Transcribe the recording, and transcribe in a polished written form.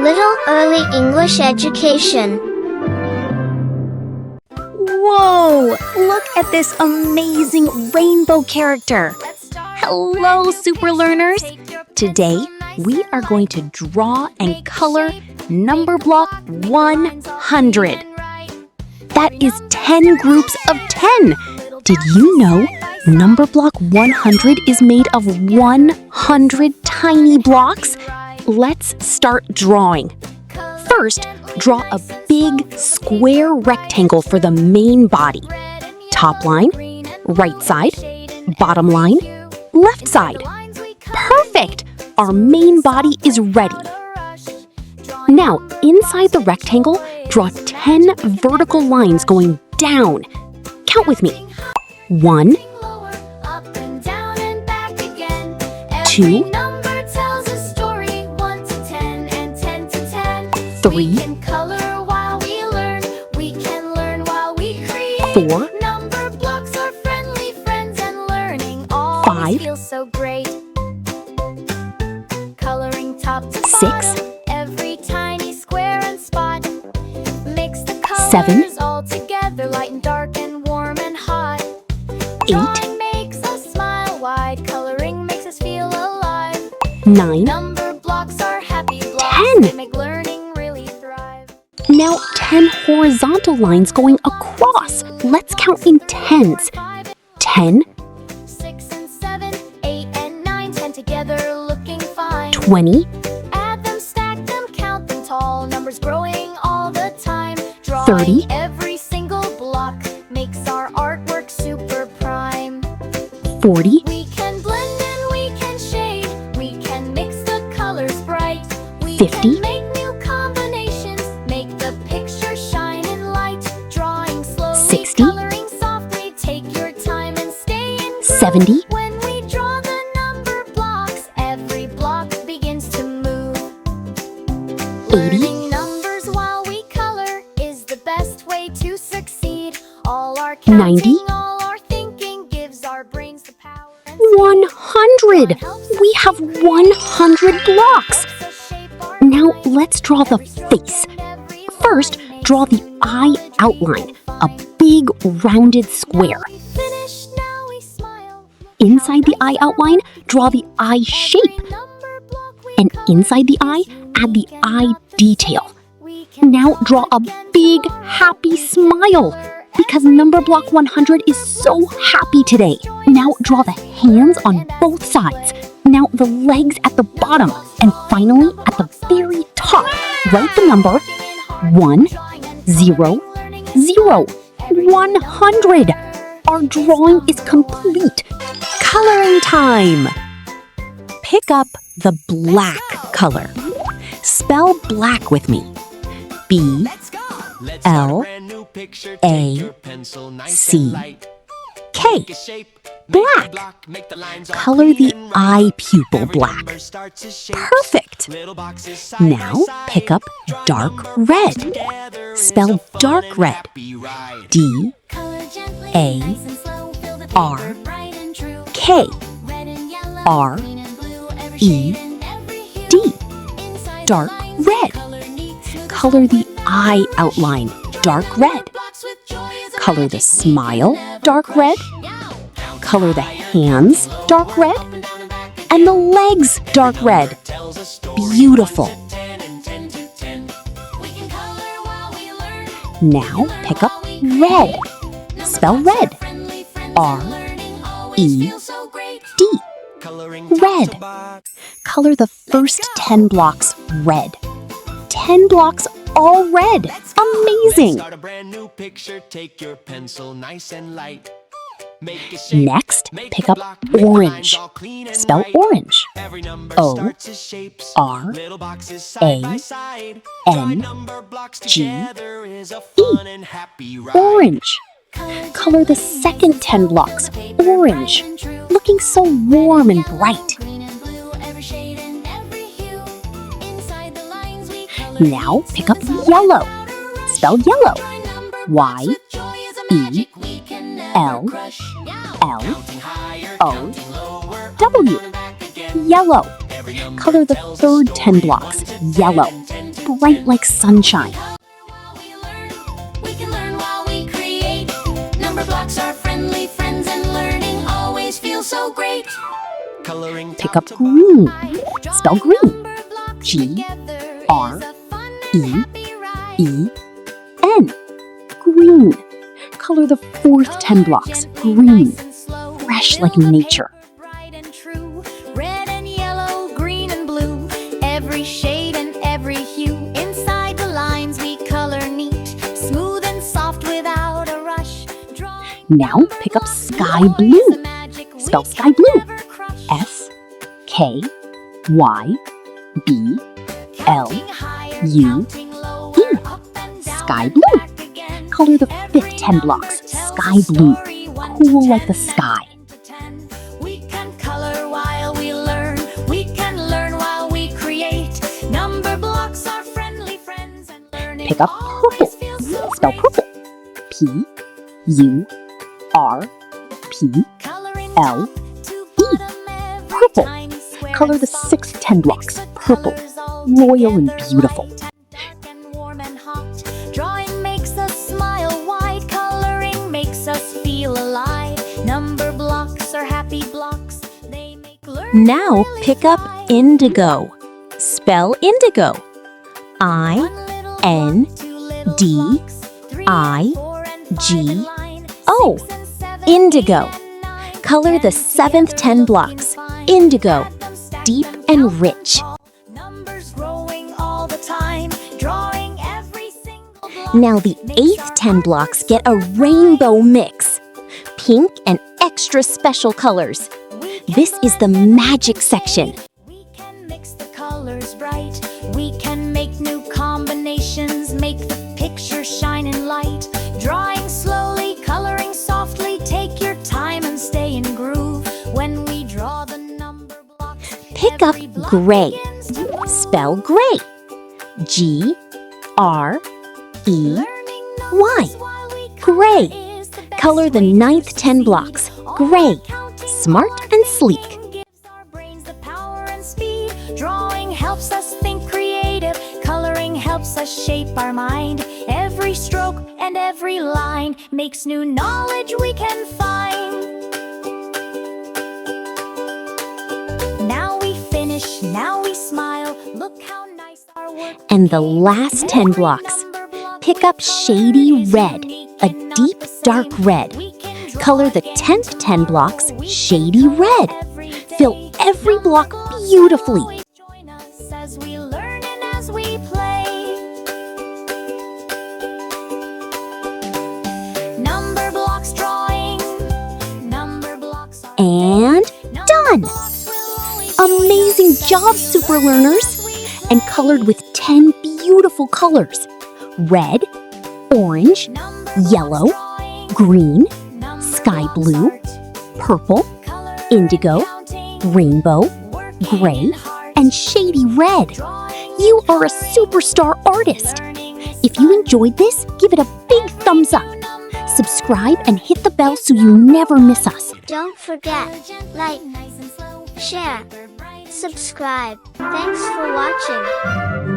Little Early English Education. Whoa! Look at this amazing rainbow character. Hello, super learners! Today, we are going to draw and color Numberblock 100. That is 10 groups of 10. Did you know Numberblock 100 is made of 100 tiny blocks? Let's start drawing. First, draw a big square rectangle for the main body. Top line, right side, bottom line, left side. Perfect! Our main body is ready. Now, inside the rectangle, draw 10 vertical lines going down. Count with me. 1, 2, 3, 4, 5, 6, 7, 8, 9, 10. Now 10 horizontal lines going across. Let's count in tens. 10, 20, 30, 40, 50, 60, 70, 80, 90, 100! We have 100 blocks! Now let's draw the face. First, draw the eye outline, a big rounded square. Inside the eye outline, draw the eye shape. And inside the eye, add the eye detail. Now draw a big happy smile, because Numberblock 100 is so happy today. Now draw the hands on both sides. Now the legs at the bottom. And finally, at the very top, write the number 1, 0, 0. 100. Our drawing is complete. Coloring time. Pick up the black color. Spell black with me. B, L, A, C, K. Black. Color the eye pupil black. Perfect. Now pick up dark red. Spell dark red. D, A, R, K. R, E, D. Dark red. Color the eye outline dark red. Color the smile dark red. Color the hands dark red. And the legs dark red. Beautiful. Now pick up red. Spell red. R, E, D. Red. Color the first 10 blocks red. 10 blocks all red. Amazing. Next, pick up orange. Spell orange. O, R, A, N, G, E. Orange. Color the second 10 blocks orange, looking so warm and bright. Now pick up yellow. Spell yellow. Y, E, L, L, O, W. Yellow. Color the third 10 blocks yellow. bright like sunshine. We can learn while we create. Numberblocks are friendly friends, and learning always feels so great. Pick up green. Spell green. G-R-E-E-N. Green. Color the fourth 10 blocks green. Fresh like nature. Bright and true. Red and yellow, green and blue. Every shade and every hue. Inside the lines we color neat. Smooth and soft without a rush. Now pick up sky blue. Spell sky blue. S-K-Y-B-L-U-E. Sky blue. Color the fifth 10 blocks sky blue. Cool like the sky. We can color while we learn. We can learn while we create. Numberblocks are friendly friends, and learning Pick up purple. Spell purple. P-U-R-P-L-E. Purple. Color the sixth 10 blocks purple. Royal and beautiful. Warm and hot. Drawing makes us smile wide. Coloring makes us feel alive. Numberblocks are happy blocks. They make learning. Now pick up indigo. Spell indigo. I-N-D-I-G-O. Indigo. Color the seventh 10 blocks indigo. Deep and rich. Numbers growing all the time. Drawing every single block. Now the eighth 10 blocks get a rainbow mix. Pink and extra special colors. This is the magic section. We can mix the colors bright. We can make new combinations. Make the picture shine in light. Drawing slowly, coloring softly. Take your time and stay in groove. When we draw the number blocks, Pick up every block gray. begins to move. Spell gray. G-R-E-Y. Learning numbers while we Gray. is the best Color the way ninth to 10 proceed. blocks All gray. counting Smart hard and sleek. gives our brains the power and speed. Drawing helps us think creative. Coloring helps us shape our mind. Every stroke and every line makes new knowledge we can find. Now we finish, now we smile. Look how nice our work And the became. last 10 Every blocks. number block Pick with up color shady is red, unique a and not deep the same. dark red. We can draw Color the again 10th 10 blocks tomorrow. We shady can color red. every day. Fill every block Numberblocks beautifully. always join us as we learn and as we play. Numberblocks drawing. Numberblocks are And done! Numberblocks will always Amazing job, super learners! And colored with 10 beautiful colors. Red, orange, yellow, green, sky blue, purple, indigo, rainbow, gray, and shady red. You are a superstar artist. If you enjoyed this, give it a big thumbs up. Subscribe and hit the bell so you never miss us. Don't forget, like, share, subscribe. Thanks for watching.